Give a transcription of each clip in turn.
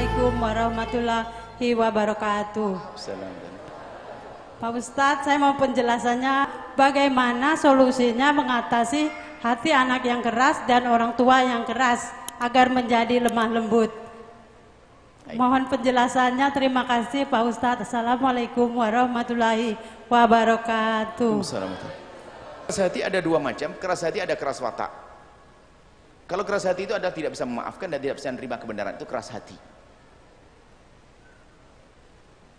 Assalamualaikum warahmatullahi wabarakatuh. Pak Ustadz, saya mau penjelasannya bagaimana solusinya mengatasi hati anak yang keras dan orang tua yang keras agar menjadi lemah lembut. Mohon penjelasannya, terima kasih Pak Ustadz. Assalamualaikum warahmatullahi wabarakatuh. Keras hati ada dua macam, keras hati ada keras watak. Kalau keras hati itu adalah tidak bisa memaafkan dan tidak bisa menerima kebenaran, itu keras hati.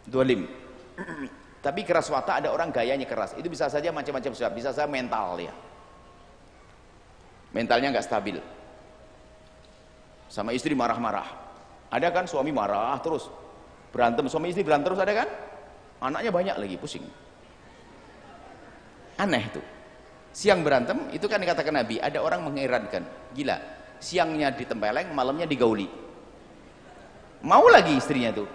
Dolim. Tapi keras watak ada orang gayanya keras, itu bisa saja macam-macam sebab, bisa saja mental ya. Mentalnya nggak stabil. Sama istri marah-marah. Ada kan suami marah terus, berantem, suami istri berantem terus, ada kan? Anaknya banyak lagi, pusing. Aneh itu. Siang berantem, itu kan dikatakan Nabi, ada orang mengherankan, gila, siangnya ditempeleng, malamnya digauli. Mau lagi istrinya tuh,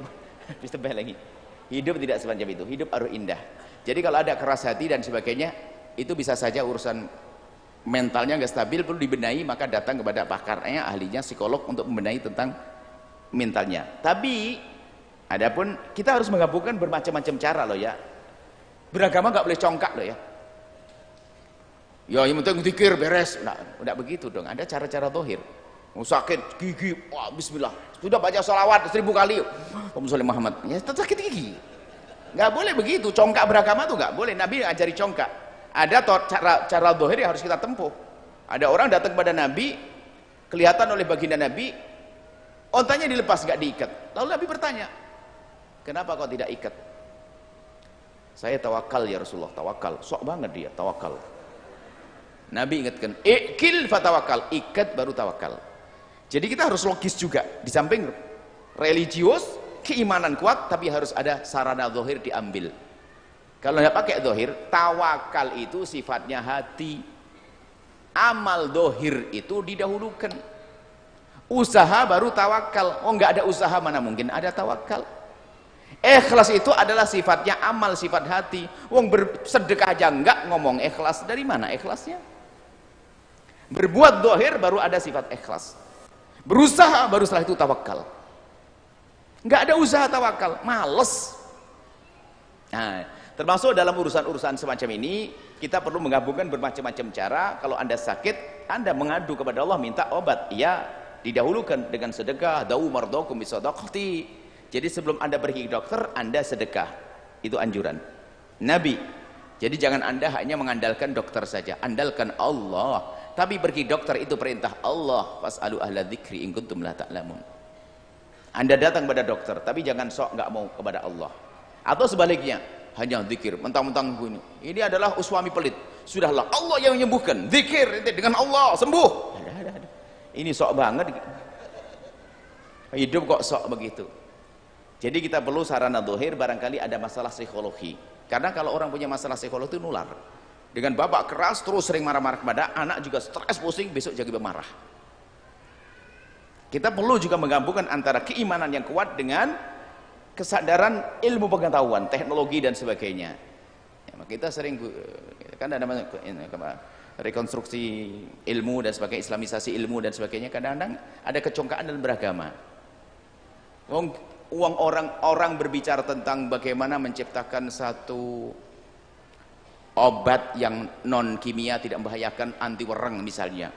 ditempelengi. Hidup tidak semacam itu, hidup harus indah. Jadi kalau ada keras hati dan sebagainya, itu bisa saja urusan mentalnya nggak stabil, perlu dibenahi, maka datang kepada pakarnya, ahlinya, psikolog untuk membenahi tentang mentalnya. Tapi, adapun kita harus menggabungkan bermacam-macam cara loh ya. Beragama nggak boleh congkak loh ya. Ya yang penting zikir beres, udah begitu dong. Ada cara-cara zahir. Mau sakit gigi, wah bismillah, sudah baca salawat 1000 kali, Allahumma sholli Muhammad, ya tetap sakit gigi. Nggak boleh begitu, congkak beragama tuh nggak boleh. Nabi ajari congkak. Ada cara zahir yang harus kita tempuh. Ada orang datang kepada Nabi, kelihatan oleh baginda Nabi, ontanya dilepas nggak diikat. Lalu Nabi bertanya, kenapa kau tidak ikat? Saya tawakal ya Rasulullah, tawakal. Sok banget dia tawakal. Nabi ingatkan, ikil fatawakal, ikat baru tawakal. Jadi kita harus logis juga, di samping religius, keimanan kuat, tapi harus ada sarana zahir diambil. Kalau tidak pakai zahir, tawakal itu sifatnya hati, amal zahir itu didahulukan. Usaha baru tawakal. Oh nggak ada usaha, mana mungkin ada tawakal. Ikhlas itu adalah sifatnya amal, sifat hati. Wong bersedekah aja enggak ngomong ikhlas, dari mana ikhlasnya? Berbuat zahir baru ada sifat ikhlas. Berusaha baru setelah itu tawakal. Nggak ada usaha tawakal, males. Nah, termasuk dalam urusan-urusan semacam ini, kita perlu menggabungkan bermacam-macam cara. Kalau Anda sakit, Anda mengadu kepada Allah, minta obat. Ya, didahulukan dengan sedekah, da'u mardakum bisadaqati. Jadi sebelum Anda pergi ke dokter, Anda sedekah. Itu anjuran Nabi. Jadi jangan Anda hanya mengandalkan dokter saja, andalkan Allah. Tapi pergi dokter itu perintah Allah, fas'alu ahla dzikri in kuntum la ta'lamun. Anda datang pada dokter, tapi jangan sok nggak mau kepada Allah. Atau sebaliknya, hanya zikir, mentang-mentang begini. Ini adalah uswami pelit. Sudahlah, Allah yang menyembuhkan. Zikir dengan Allah sembuh. Ada. Ini sok banget. Hidup kok sok begitu. Jadi kita perlu sarana zahir, barangkali ada masalah psikologi. Karena kalau orang punya masalah psikologi itu nular. Dengan bapak keras terus sering marah-marah kepada anak, juga stres pusing, besok jadi marah. Kita perlu juga menggabungkan antara keimanan yang kuat dengan kesadaran ilmu pengetahuan, teknologi dan sebagainya. Ya, kita sering kan ada rekonstruksi ilmu dan sebagainya, islamisasi ilmu dan sebagainya. Kadang-kadang ada kecongkaan dalam beragama. Uang orang berbicara tentang bagaimana menciptakan satu obat yang non kimia tidak membahayakan, anti wereng misalnya,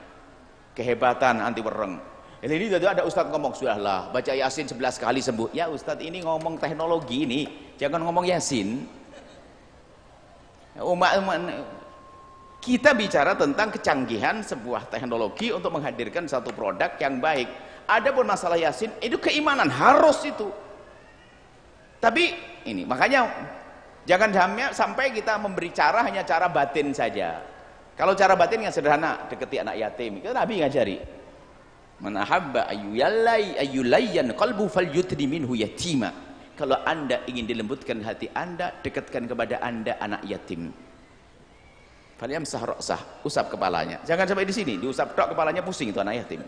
kehebatan anti wereng. Ini ada ustadz ngomong, sudahlah baca yasin 11 kali sembuh. Ya ustadz, ini ngomong teknologi ini, jangan ngomong yasin. Kita bicara tentang kecanggihan sebuah teknologi untuk menghadirkan satu produk yang baik. Adapun masalah yasin itu keimanan, harus itu. Tapi ini makanya jangan sampai kita memberi cara hanya cara batin saja. Kalau cara batin yang sederhana, deketi anak yatim, itu Nabi ngajari. Man ahabba ayyulayyan qalbu falyutri minhu yatima. Kalau Anda ingin dilembutkan hati Anda, dekatkan kepada Anda anak yatim. Falyamsah ra'sah, usap kepalanya. Jangan sampai di sini, diusap tok kepalanya pusing itu anak yatim.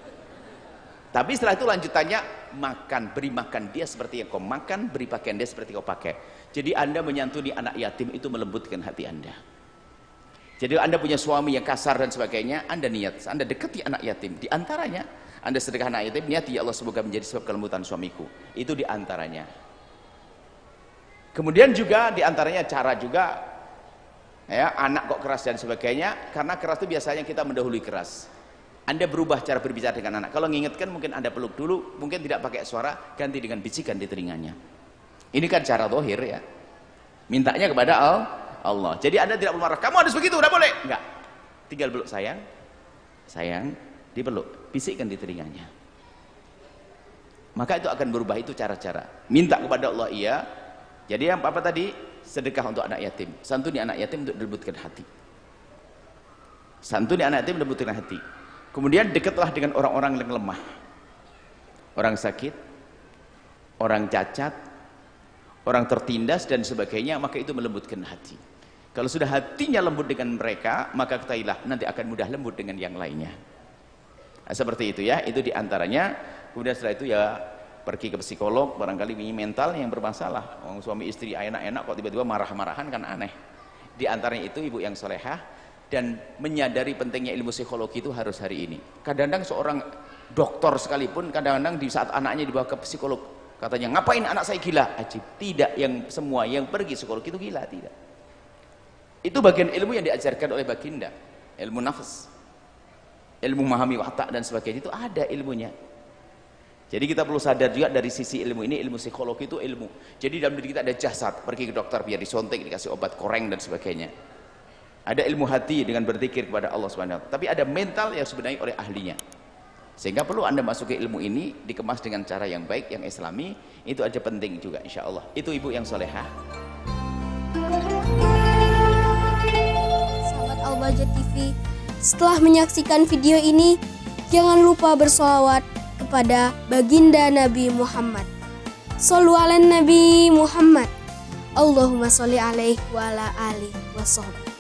Tapi setelah itu lanjutannya, makan, beri makan dia seperti yang kau makan, beri pakaian dia seperti kau pakai. Jadi Anda menyantuni anak yatim itu melembutkan hati Anda. Jadi Anda punya suami yang kasar dan sebagainya, Anda niat, Anda dekati anak yatim. Di antaranya, Anda sedekah anak yatim, niat, ya Allah semoga menjadi sebab kelembutan suamiku. Itu di antaranya. Kemudian juga di antaranya cara juga, ya, anak kok keras dan sebagainya, karena keras itu biasanya kita mendahului keras. Anda berubah cara berbicara dengan anak. Kalau mengingatkan mungkin Anda peluk dulu, mungkin tidak pakai suara, ganti dengan bisikan di telinganya. Ini kan cara zahir ya. Mintanya kepada Allah. Jadi Anda tidak perlu marah, kamu harus begitu, udah boleh. Enggak. Tinggal peluk, sayang. Sayang, dipeluk, bisikkan di telinganya. Maka itu akan berubah, itu cara-cara. Minta kepada Allah iya. Jadi yang apa tadi? Sedekah untuk anak yatim. Santuni anak yatim untuk dilembutkan hati. Santuni anak yatim dilembutkan hati. Kemudian dekatlah dengan orang-orang yang lemah. Orang sakit, orang cacat, orang tertindas dan sebagainya, maka itu melembutkan hati. Kalau sudah hatinya lembut dengan mereka, maka ketahuilah nanti akan mudah lembut dengan yang lainnya. Nah, seperti itu ya, itu diantaranya. Kemudian setelah itu ya pergi ke psikolog, barangkali punya mental yang bermasalah. Orang suami istri enak-enak kok tiba-tiba marah-marahan, kan aneh. Di antaranya itu ibu yang solehah dan menyadari pentingnya ilmu psikologi itu harus hari ini. Kadang-kadang seorang dokter sekalipun, kadang-kadang di saat anaknya dibawa ke psikolog, katanya ngapain anak saya gila? Ajib. Tidak, yang semua yang pergi psikolog itu gila, tidak. Itu bagian ilmu yang diajarkan oleh baginda, ilmu nafas, ilmu memahami watak dan sebagainya, itu ada ilmunya. Jadi kita perlu sadar juga dari sisi ilmu ini, ilmu psikologi itu ilmu. Jadi dalam diri kita ada jasad, pergi ke dokter biar disuntik, dikasih obat koreng dan sebagainya. Ada ilmu hati dengan berzikir kepada Allah Subhanahu wa taala. Tapi ada mental yang sebenarnya oleh ahlinya. Sehingga perlu Anda masuk ke ilmu ini, dikemas dengan cara yang baik, yang islami. Itu aja penting juga insya Allah. Itu ibu yang solehah. Sahabat Al-Bahjah TV, setelah menyaksikan video ini, jangan lupa bersolawat kepada baginda Nabi Muhammad. Shollu ala Nabi Muhammad. Allahumma sholli alaihi wa ala alihi wa sahbihi.